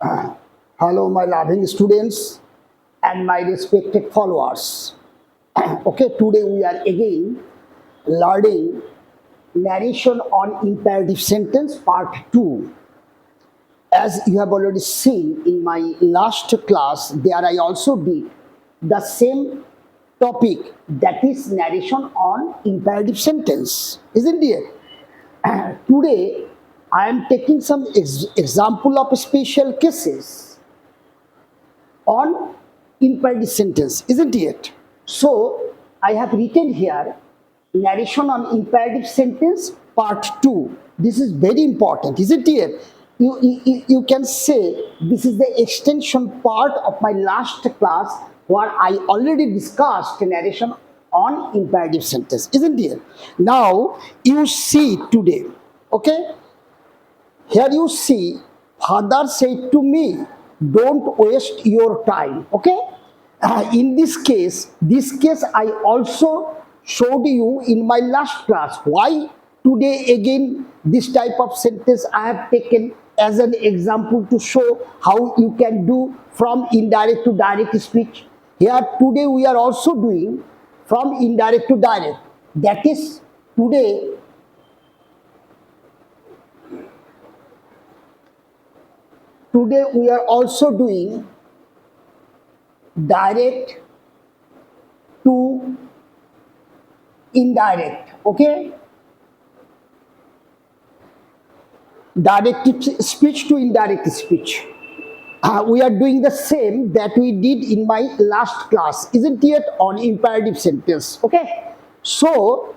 Hello, my loving students and my respected followers. Okay, today we are again learning narration on imperative sentence part 2. As you have already seen in my last class, there I also did the same topic, that is narration on imperative sentence, isn't it? Today I am taking some example of special cases on imperative sentence, isn't it? So I have written here narration on imperative sentence part 2. This is very important, isn't it? You can say this is the extension part of my last class where I already discussed narration on imperative sentence, isn't it? Now you see today, okay? Here you see, father said to me, don't waste your time. Okay. In this case I also showed you in my last class. Why today again this type of sentence I have taken as an example to show how you can do from indirect to direct speech. Here today we are also doing from indirect to direct. That is today we are also doing direct to indirect. Okay, direct speech to indirect speech. We are doing the same that we did in my last class, isn't it, on imperative sentence. Okay, so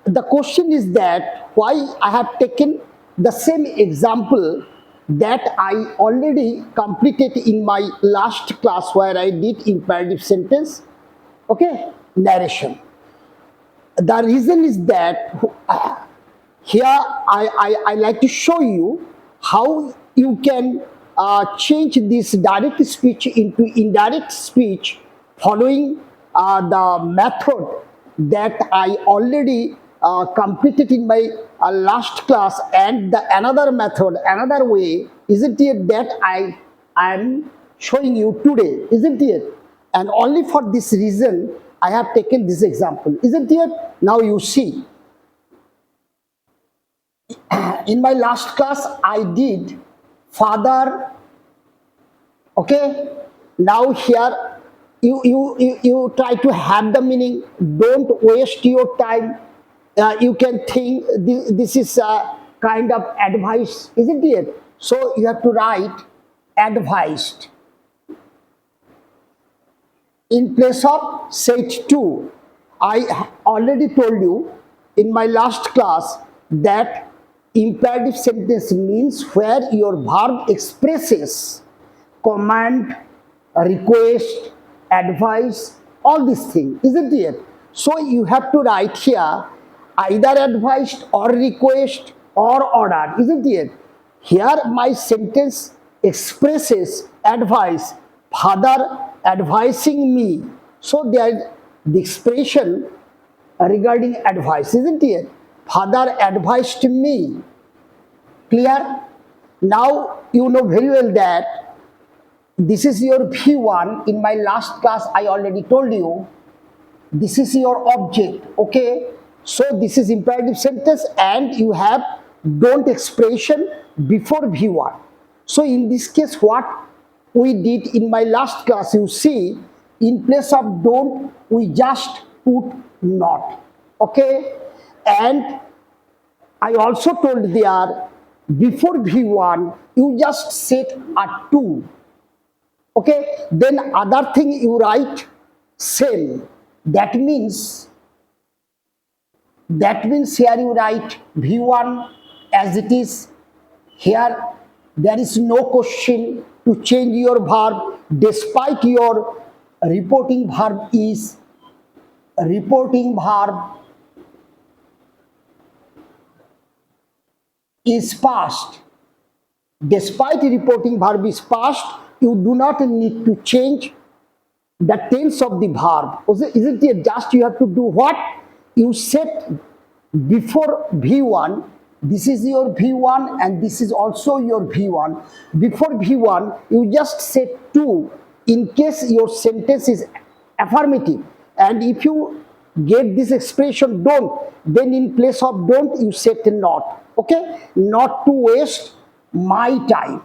the question is that why I have taken the same example that I already completed in my last class where I did imperative sentence, okay, narration. The reason is that here I like to show you how you can change this direct speech into indirect speech following the method that I already completed in my last class, and another method, another way, isn't it, that I am showing you today, isn't it? And only for this reason I have taken this example, isn't it? Now you see, in my last class I did father. Okay, now here you try to have the meaning, don't waste your time. You can think this is a kind of advice, isn't it? So you have to write advised in place of said to. I already told you in my last class that imperative sentence means where your verb expresses command, request, advice, all these things, isn't it? So you have to write here either advised or request or order, isn't it? Here my sentence expresses advice, father advising me. So there the expression regarding advice, isn't it? Father advised me. Clear? Now you know very well that this is your V1. In my last class I already told you this is your object. Okay, so this is imperative sentence and you have don't expression before V1. So in this case what we did in my last class, you see, in place of don't we just put not. Okay, and I also told there before V1 you just set a 2. Okay, then other thing you write same. That means here you write V1 as it is. Here there is no question to change your verb despite your reporting verb is past. Despite reporting verb is past, you do not need to change the tense of the verb. Isn't it? Just you have to do what? You set before V1, This is your V1 and this is also your V1. Before V1, you just set 2 in case your sentence is affirmative. And if you get this expression don't, then in place of don't, you set not. Okay? Not to waste my time.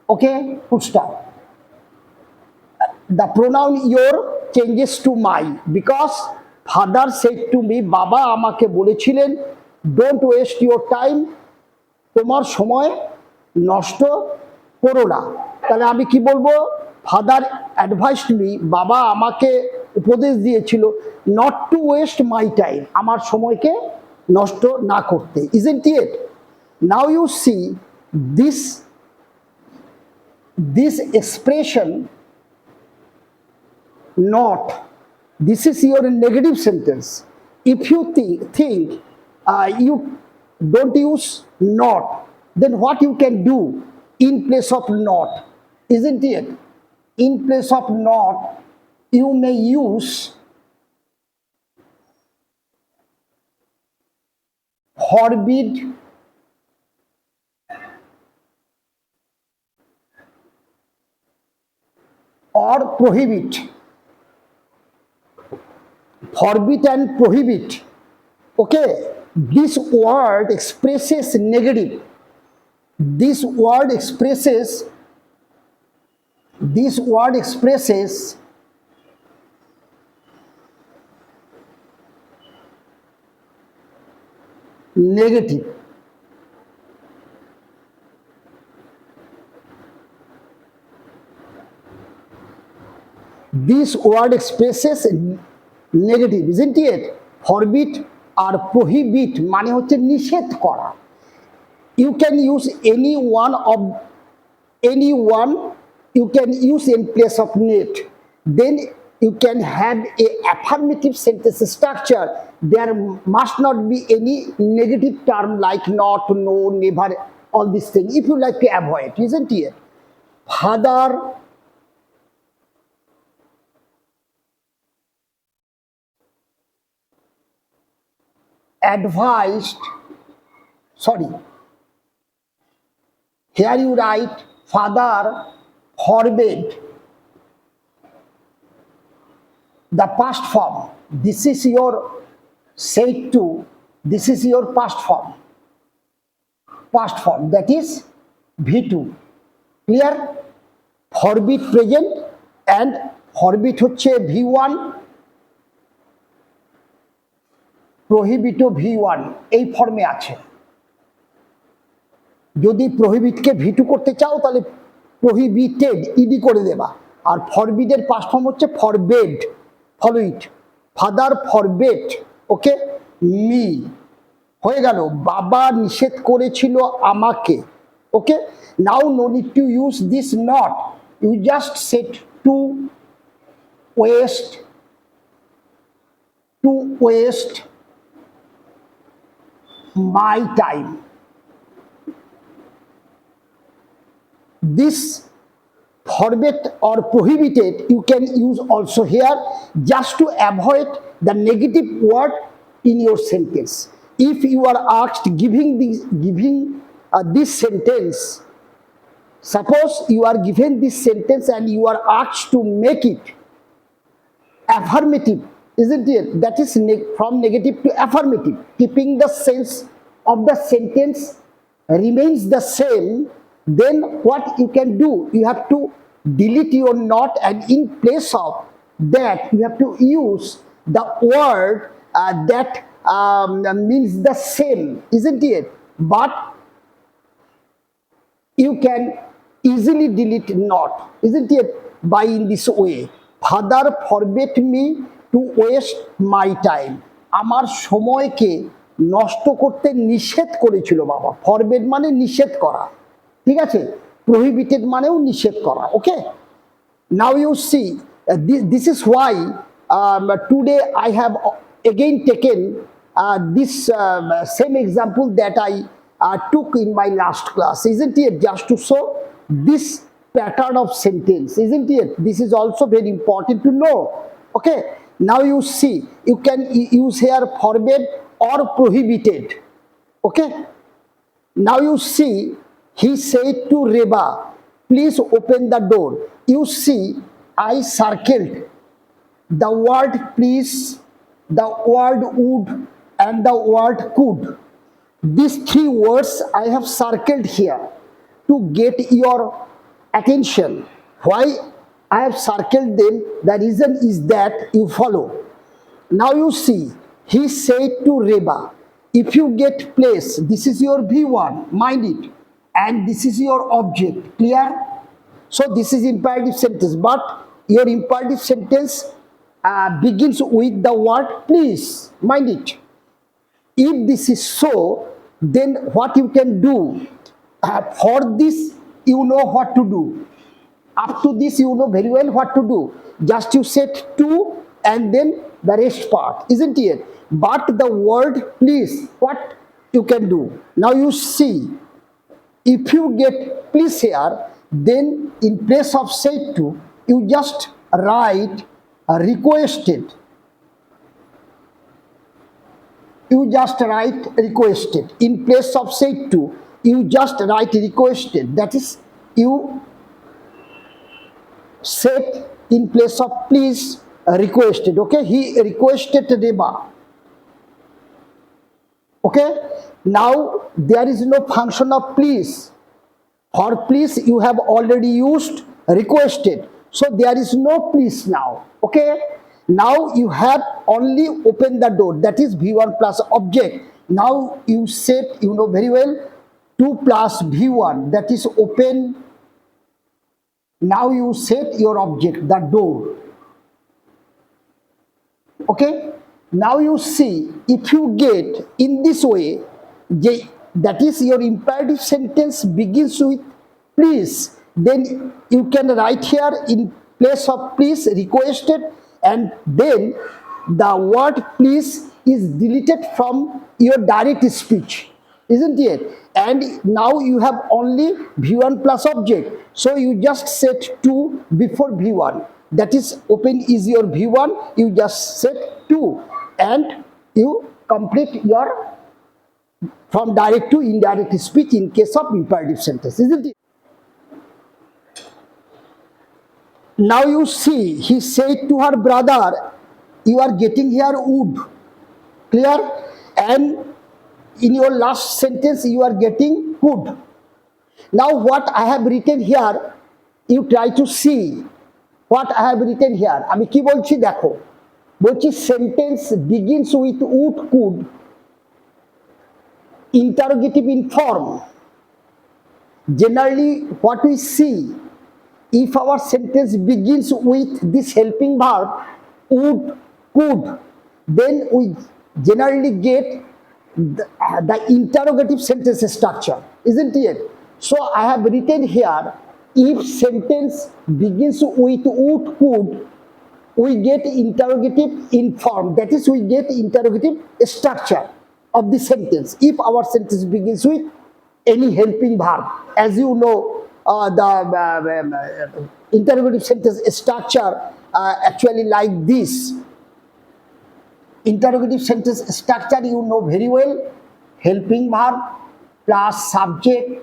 Okay? Full stop. The pronoun your changes to my because father said to me, বাবা আমাকে বলেছিলেন don't waste your time, তোমার সময় নষ্ট করো না। তাহলে আমি কি বলবো? ফাদার অ্যাডভাইসড মি, বাবা আমাকে উপদেশ দিয়েছিল not to waste my time, আমার সময়কে নষ্ট না করতে। Isn't it? Now you see this expression not, this is your negative sentence. If you think you don't use not, then what you can do in place of not? Isn't it? In place of not, you may use forbid or prohibit. Forbid and prohibit. Okay, this word expresses negative. This word expresses negative. This word expresses negative, isn't it? Forbid or prohibit মানে হচ্ছে নিষেধ করা। You can use any one you can use in place of net. Then you can have a affirmative sentence structure. There must not be any negative term like not, no, never, all these things. If you like to avoid, isn't it? Father advised, sorry, here you write father forbade, the past form. This is your said to, this is your past form, that is V2. Clear? Forbid present and forbid হচ্ছে V1, prohibit V1 এই ফর্মে আছে। যদি প্রহিবিটকে V2 করতে চাও তাহলে prohibited ED করে দেবা। আর ফরবিডের পাস্ট ফর্ম হচ্ছে forbade. Follow it, father forbade, okay, me, হয়ে গেল, বাবা নিষেধ করেছিল আমাকে। Okay, now no need to use this not, you just set to waste my time. This forbid or prohibited you can use also here just to avoid the negative word in your sentence. If you are asked giving this sentence, suppose you are given this sentence and you are asked to make it affirmative, isn't it? That is from negative to affirmative, keeping the sense of the sentence remains the same. Then what you can do, you have to delete your not, and in place of that you have to use the word that means the same, isn't it? But you can easily delete not, isn't it? By in this way, father forbade me to waste my time, আমার সময়কে নষ্ট করতে নিষেধ করেছিল বাবা। Forbade মানে নিষেধ করা, ঠিক আছে? প্রহিবিটেড মানেও নিষেধ করা। Okay, now you see this is why today I have again taken this same example that I took in my last class, isn't it? Just to show this pattern of sentence, isn't it? This is also very important to know. Okay, Now you see, you can use here forbid or prohibited. Okay, now you see, he said to Reba, please open the door. You see, I circled the word please, the word would, and the word could. These three words I have circled here to get your attention. Why I have circled them? The reason is that you follow. Now you see, he said to Reba, if you get place, this is your V1, mind it, and this is your object. Clear? So this is imperative sentence, but your imperative sentence begins with the word please, mind it. If this is so, then what you can do, for this you know what to do. Up to this you know very well what to do. Just you set to and then the rest part, isn't it? But the word please, what you can do? Now you see, if you get please here, then in place of said to, you just write requested. You just write requested. In place of said to, you just write requested. That is, you set in place of please requested. Okay, he requested Reba. Okay, now there is no function of please. For please you have already used requested, so there is no please now. Okay, now you have only open the door, that is V1 plus object. Now you set, you know very well, 2 plus V1, that is open. Now you set your object, the door. Okay, now you see, if you get in this way, that is your imperative sentence begins with please, then you can write here in place of please requested, and then the word please is deleted from your direct speech, isn't it? And now you have only V1 plus object, so you just set 2 before V1, that is open is your V1, you just set 2 and you complete your from direct to indirect speech in case of imperative sentence, isn't it? Now you see, he said to her brother, you are getting here would. Clear? And in your last sentence you are getting could. Now what I have written here, you try to see what I have written here. আমি কি বলছি দেখো, বলছি sentence begins with would, could, interrogative in form. Generally what we see, if our sentence begins with this helping verb would, could, then we generally get the interrogative sentence structure, isn't it? So I have written here, if sentence begins with would, could, we get interrogative in form, that is we get interrogative structure of the sentence if our sentence begins with any helping verb. As you know, the interrogative sentence structure actually like this. Interrogative sentence structure you know very well, helping verb plus subject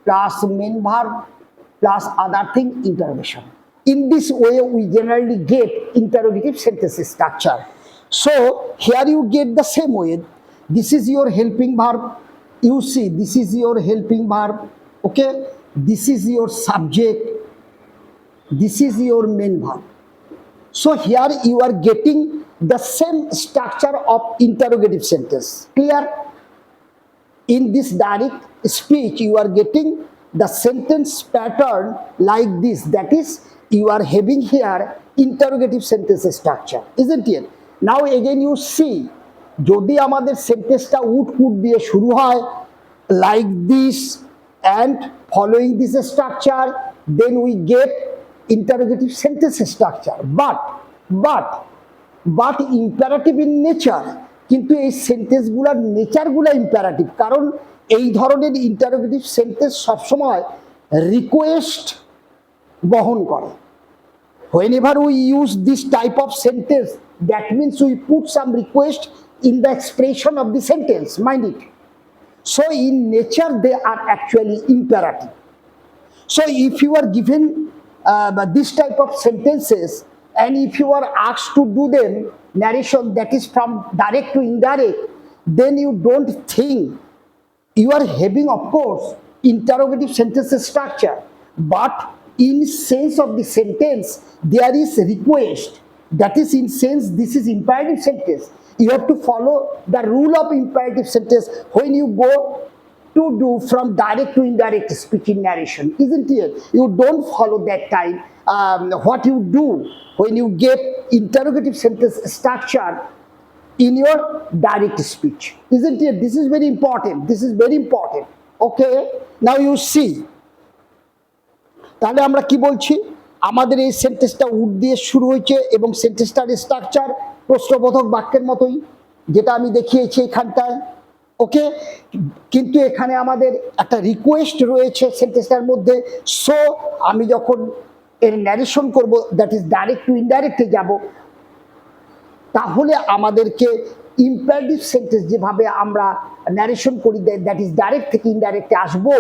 plus main verb plus other thing interrogation. In this way we generally get interrogative sentence structure. So here you get the same way. This is your helping verb, you see, this is your helping verb. Okay, this is your subject, this is your main verb. So here you are getting the same structure of interrogative sentence. Clear? In this direct speech you are getting the sentence pattern like this, that is you are having here interrogative sentence structure, isn't it? Now again you see, যদি আমাদের সেন্টেন্সটা would could দিয়ে শুরু হয় like this and following this structure, then we get interrogative sentence structure. But imperative in nature, কিন্তু এই সেন্টেন্সগুলোর নেচারগুলো imperative, কারণ এই ধরনের ইন্টারোগেটিভ সেন্টেন্স সবসময় রিকোয়েস্ট বহন করে. Whenever we use this type of sentence, that means we put some request in the expression of the sentence, mind it. So in nature they are actually imperative. So if you are given this type of sentences, and if you are asked to do them narration that is from direct to indirect, then you don't think you are having, of course, interrogative sentence structure, but in sense of the sentence there is request. That is, in sense, this is imperative sentence. You have to follow the rule of imperative sentence when you go to do from direct to indirect speech in narration, isn't it? You don't follow that time. What you do when you get interrogative sentence structure in your direct speech, isn't it? This is very important. This is very important. Okay, now you see, তাহলে আমরা কি বলছি, আমাদের এই সেন্টেন্সটা would দিয়ে শুরু হয়েছে এবং সেন্টেন্সটার স্ট্রাকচার প্রশ্নবোধক বাক্যের মতোই, যেটা আমি দেখিয়েছি এখানটায়। ওকে, কিন্তু এখানে আমাদের একটা রিকোয়েস্ট রয়েছে সেন্টেন্সটার মধ্যে। সো আমি যখন এর ন্যারেশন করব, দ্যাট ইজ ডাইরেক্ট টু ইনডাইরেক্টে যাব, তাহলে আমাদেরকে ইম্পারেটিভ সেন্টেন্স যেভাবে আমরা ন্যারেশন করি, দ্যাট ইজ ডাইরেক্ট থেকে ইনডাইরেক্টে আসবো,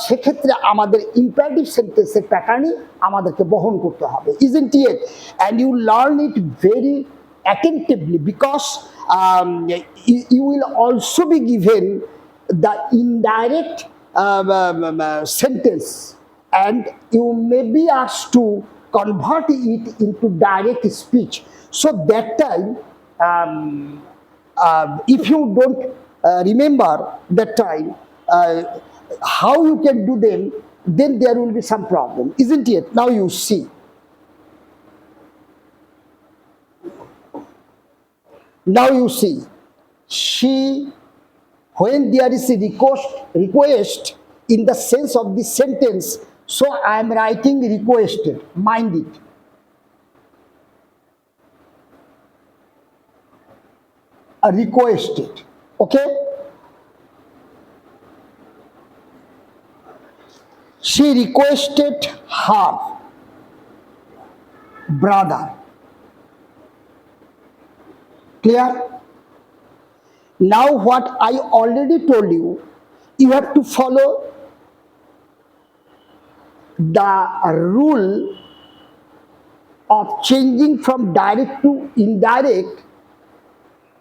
সেক্ষেত্রে আমাদের ইম্পারেটিভ সেন্টেন্সের প্যাটার্নই আমাদেরকে বহন করতে হবে, isn't it? And you learn it very attentively, because you will also be given the indirect sentence, and you may be asked to convert it into direct speech. So that time, if you don't remember that time how you can do them, then there will be some problem, isn't it? Now you see. Now you see, she, when there is a request in the sense of the sentence, so I am writing requested, mind it. Requested, okay? She requested her brother. Clear? Now what I already told you, you have to follow the rule of changing from direct to indirect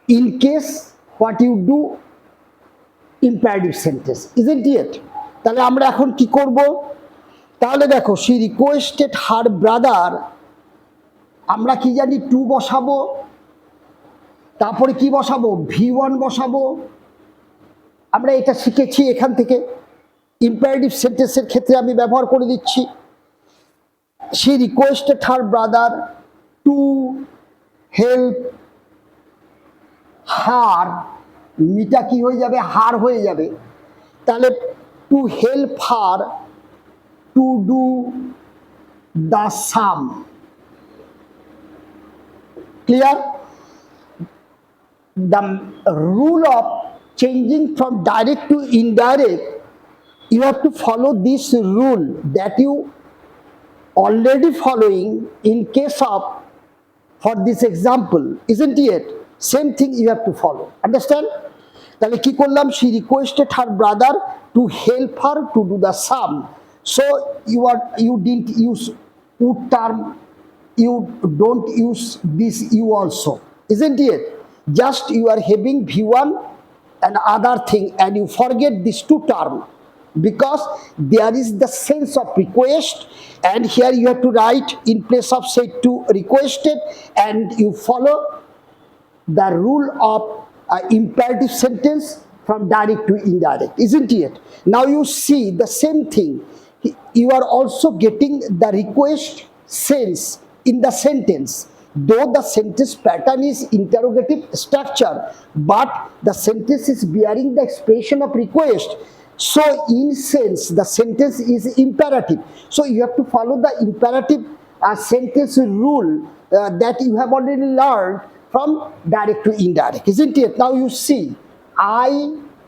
in case what you do imperative sentence, isn't it? তাহলে আমরা এখন কি করব? তাহলে দেখো, she requested her brother, আমরা কি জানি, টু বসাবো, তারপরে কি বসাবো, V1 বসাবো। আমরা এটা শিখেছি এখান থেকে, ইম্পারেটিভ সেন্টেন্সের ক্ষেত্রে আমি ব্যবহার করে দিচ্ছি। she requested her brother to help her, মিটা কি হয়ে যাবে, হার হয়ে যাবে। তাহলে to help her to do the sum. Clear? The rule of changing from direct to indirect, you have to follow this rule that you already following in case of, for this example, isn't it? Same thing you have to follow, understand? তাহলে কি করলাম, she requested her brother to help her to do the sum. So you didn't use would term, you don't use this you also, isn't it? Just you are having V1 and other thing, and you forget these two terms because there is the sense of request, and here you have to write in place of say to requested, and you follow the rule of imperative sentence from direct to indirect, isn't it? Now you see the same thing, you are also getting the request sense in the sentence, though the sentence pattern is interrogative structure, but the sentence is bearing the expression of request. So in sense the sentence is imperative, so you have to follow the imperative sentence rule that you have already learned from direct to indirect, isn't it? Now you see, I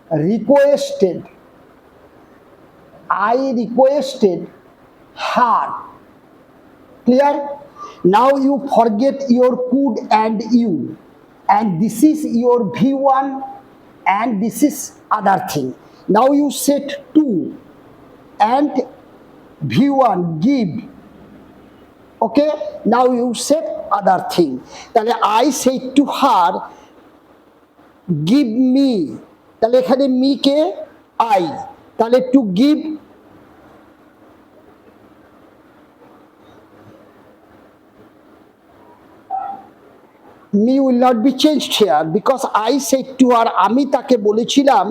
requested her. Clear? Now you forget your could and you, and this is your V1 and this is other thing. Now you set to and V1 give. Okay, now you set other thing. তাহলে I said to her give me, তাহলে এখানে me K I, তাহলে to give me will not be changed here because I said to her, আমি তাকে বলেছিলাম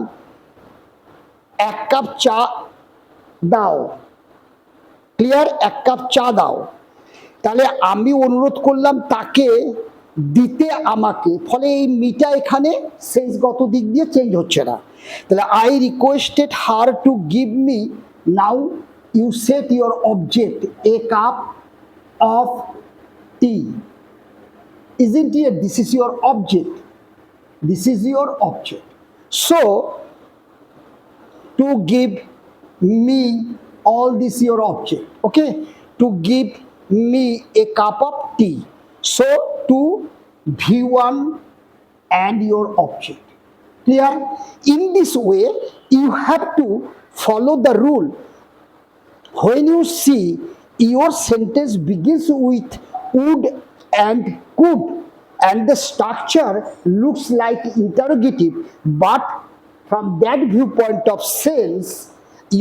এক cup চা দাও, ক্লিয়ার, এক কাপ চা দাও। তাহলে আমি অনুরোধ করলাম তাকে দিতে আমাকে, ফলে এই মিটা এখানে সেন্সগত দিক দিয়ে চেঞ্জ হচ্ছে না। তাহলে I requested her to give me, now you set your object a cup of tea, isn't it? This is your object, this is your object. So to give me, all this your object, okay, to give me a cup of tea. So to V1 and your object, clear? In this way you have to follow the rule. When you see your sentence begins with would and could and the structure looks like interrogative, but from that viewpoint of sense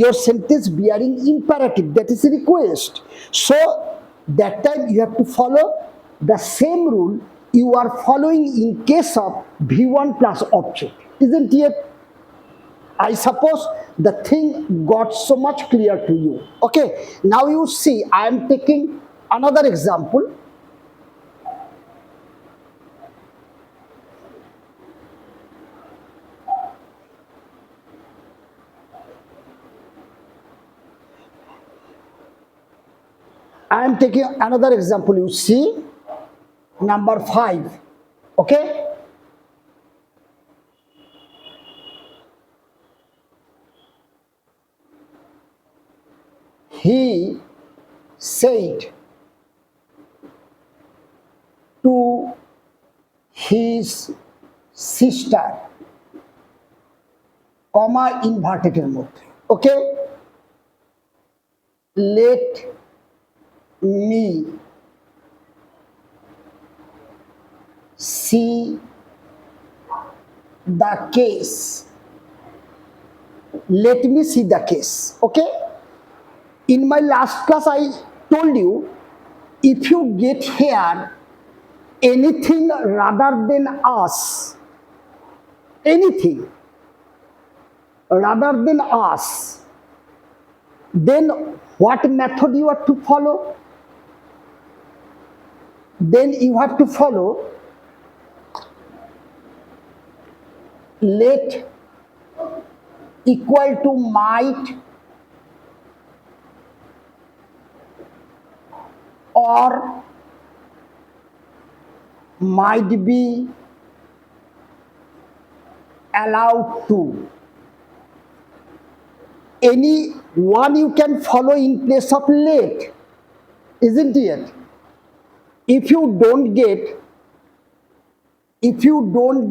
your sentence bearing imperative, that is a request. So that time you have to follow the same rule you are following in case of V1 plus object, isn't it? I suppose the thing got so much clear to you. Okay, now you see I am taking another example. I am taking another example. You see number 5. Okay, he said to his sister, comma inverted এর মধ্যে, okay, let me see the case, let me see the case. Okay, in my last class I told you, if you get here anything rather than us, anything rather than us, then what method you have to follow? Then you have to follow let equal to might or might be allowed to. Any one you can follow in place of let, isn't it? If you don't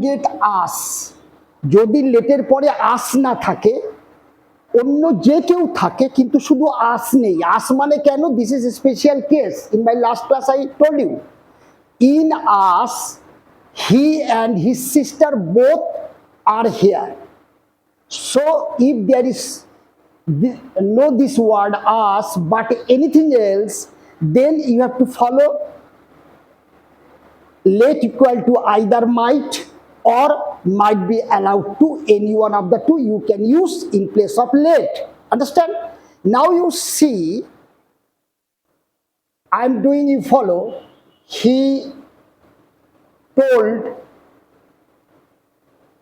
get us, যদি লেটের পরে আস না থাকে, অন্য যে কেউ থাকে কিন্তু শুধু আস নেই, আস মানে কেন, this is special case. In my last class I told you, in us he and his sister both are here. So if there is no this word as but anything else, then you have to follow let equal to either might or might be allowed to, any one of the two you can use in place of let. Understand? Now you see I am doing, you follow, he told,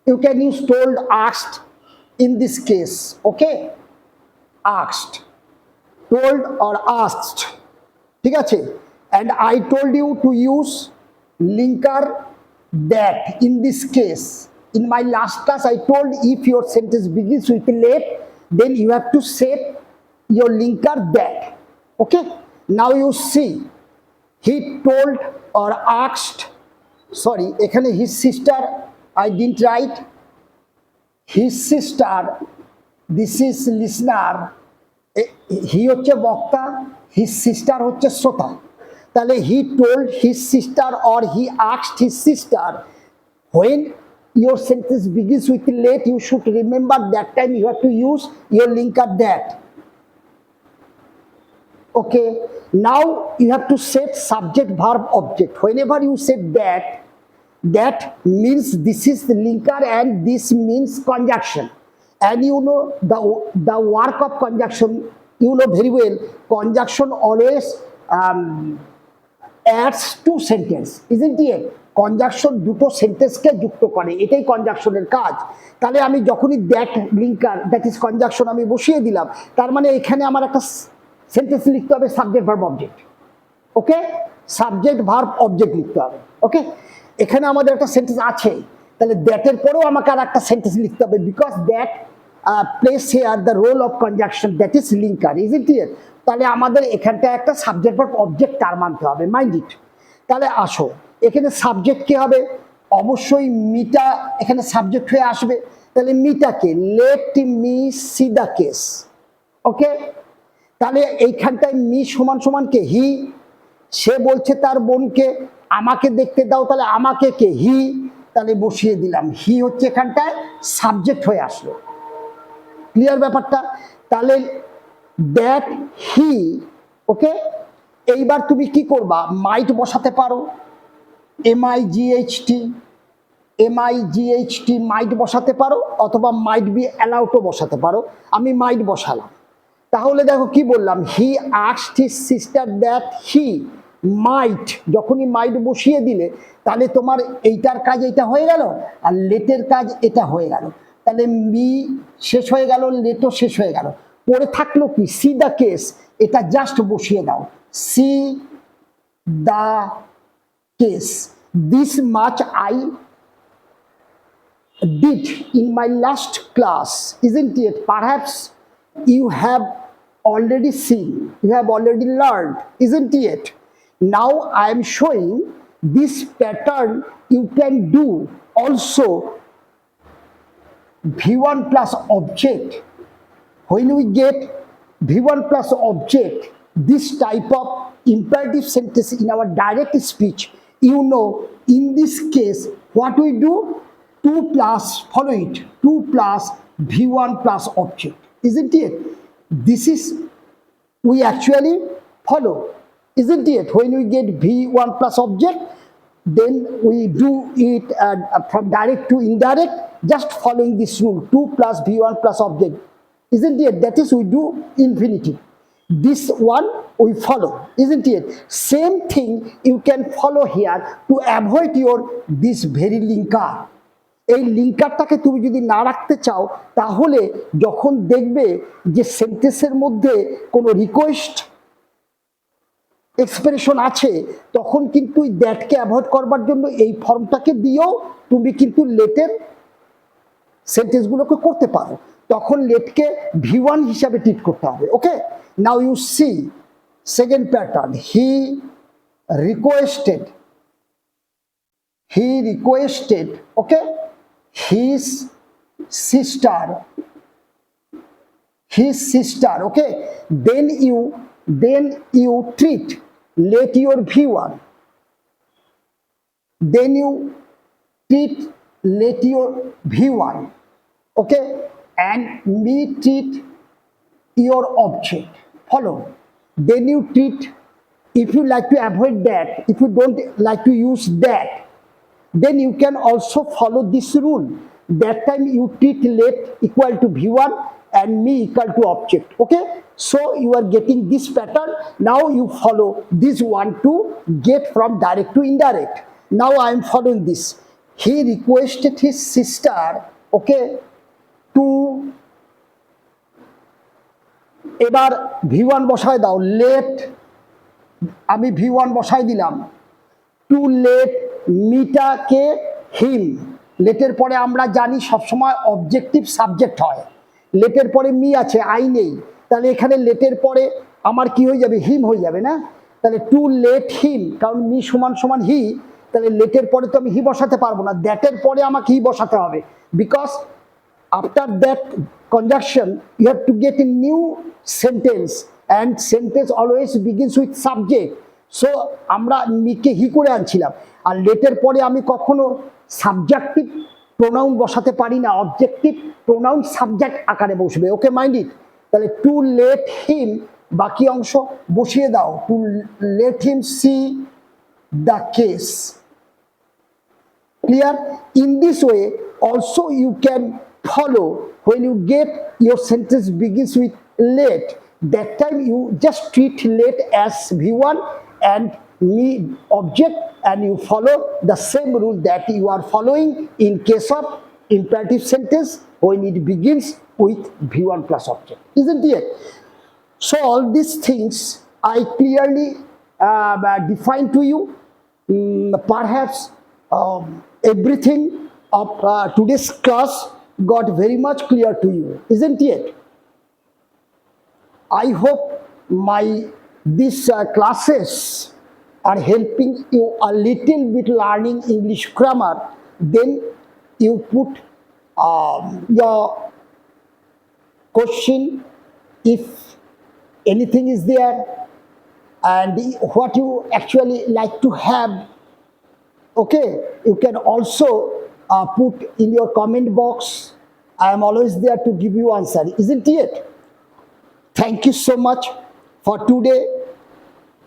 you can use told, asked in this case. Okay, asked, told or asked, ঠিক আছে? And I told you to use linker that in this case. In my last class I told if your sentence begins with let, then you have to set your linker that. Okay, now you see he told or asked, sorry এখানে his sister, I didn't write his sister, this is listener, he হচ্ছে বক্তা, his sister হচ্ছে শ্রোতা। তাহলে he told his sister or he asked his sister, when your sentence begins with let, you should remember that time you have to use your linker that. Okay, now you have to set subject verb object. Whenever you set that, that means this is the linker and this means conjunction. And you know the work of conjunction, you know very well, conjunction always adds to sentence, isn't it? Conjunction দুটো সেন্টেন্সকে যুক্ত করে, এটাই কনজাকশনের কাজ। তাহলে আমি যখনই that linker, that is conjunction আমি বসিয়ে দিলাম, তার মানে এখানে আমার একটা সেন্টেন্স লিখতে হবে সাবজেক্ট ভার্ব অবজেক্ট। ওকে, সাবজেক্ট ভার্ব অবজেক্ট লিখতে হবে। ওকে, এখানে আমাদের একটা সেন্টেন্স আছে, তাহলে দ্যাটের পরেও আমাকে আর একটা সেন্টেন্স লিখতে হবে, because that place here the role of conjunction, that is linker, isn't it? তাহলে আমাদের এখানটা একটা সাবজেক্ট ভার্ব অবজেক্ট তার মানতে হবে, মাইন্ড ইট। তাহলে আসো, এখানে সাবজেক্ট কি হবে? অবশ্যই মিটা এখানে সাবজেক্ট হয়ে আসবে। তাহলে মিটাকে let me see the case. Okay, তাহলে এইখানটায় মি সমান সমান কে? হি। সে বলছে তার বোনকে আমাকে দেখতে দাও, তাহলে আমাকে কে? হি। তাহলে বসিয়ে দিলাম, হি হচ্ছে এখানটায় সাবজেক্ট হয়ে আসলো। ক্লিয়ার ব্যাপারটা? তাহলে দ্যাট হি, ওকে, এইবার তুমি কি করবা? মাইট বসাতে পারো, MIGHT, মাইট বসাতে পারো, অথবা মাইট বি অ্যালাউডও বসাতে পারো। আমি মাইট বসালাম। তাহলে দেখো কি বললাম, he asked his sister that he might. যখনই মাইট বসিয়ে দিলে তাহলে তোমার এইটার কাজ এটা হয়ে গেল, আর লেটের কাজ এটা হয়ে গেল। তাহলে মি শেষ হয়ে গেল, লেটও শেষ হয়ে গেল। পরে থাকলো কি? সি দ্য কেস, এটা জাস্ট বসিয়ে দাও, C the case. This much I did in my last class, isn't it? Perhaps you have already seen, you have already learned, isn't it? Now I am showing this pattern you can do also. V1 plus object. When we get V1 plus object, this type of imperative sentence in our direct speech, you know, in this case, what we do? 2 plus, follow it, 2 plus V1 plus object, isn't it? This is, we actually follow, isn't it? When we get V1 plus object, then we do it from direct to indirect, just following this rule, 2 plus V1 plus object, isn't it? That is, we do infinitive. This one we follow, isn't it? Same thing you can follow here to avoid your this very linker. এই লিঙ্কারটাকে তুমি যদি না রাখতে চাও, তাহলে যখন দেখবে যে সেন্টেন্সের মধ্যে কোনো রিকোয়েস্ট এক্সপ্রেশন আছে, তখন কিন্তু দ্যাটকে অ্যাভয়েড করবার জন্য এই ফর্মটাকে দিয়েও তুমি কিন্তু লেটের সেন্টেন্সগুলোকে করতে পারো। তখন লেটকে V1 হিসাবে ট্রিট করতে হবে। Okay, now you see second pattern, he requested, okay, his sister, okay, then you treat let your V1, then you treat let your V1, okay, and me treat your object, follow. Then you treat, if you like to avoid that, if you don't like to use that, then you can also follow this rule. That time you treat let equal to V1 and me equal to object. Okay, so you are getting this pattern. Now you follow this one to get from direct to indirect. Now I am following this. He requested his sister, okay, to, এবার V1 বসায় দাও, late, আমি V1 বসাই দিলাম, two late মিটাকে হিম। লেটের পরে আমরা জানি সবসময় অবজেক্টিভ সাবজেক্ট হয়, লেটের পরে মি আছে, আই নেই, তাহলে এখানে লেটের পরে আমার কি হয়ে যাবে? হিম হয়ে যাবে না? তাহলে টু লেট হিম, কারণ মি সমান সমান হি, তাহলে লেটের পরে তো আমি হি বসাতে পারবো না, দ্যাটের পরে আমাকে হি বসাতে হবে, because after that conjunction you have to get a new sentence and sentence always begins with subject. So আমরা মিকে হি করে আনছিলাম, আর লেটের পরে আমি কখনো সাবজেক্টিভ প্রোনাউন বসাতে পারি না, অবজেক্টিভ প্রোনাউন সাবজেক্ট আকারে বসবে। Okay mind it. তাহলে টু লেট হিম, বাকি অংশ বসিয়ে দাও, to let him see the case. Clear? In this way also you can follow when you get your sentence begins with let, that time you just treat let as v1 and me object, and you follow the same rule that you are following in case of imperative sentence when it begins with v1 plus object, isn't it? So all these things I clearly define to you. Perhaps everything of today's class got very much clear to you, isn't it? I hope these classes are helping you a little bit learning English grammar. Then you put your question if anything is there, and what you actually like to have. Okay, you can also put in your comment box. I am always there to give you answer, isn't it? Thank you so much for today.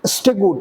Stay good.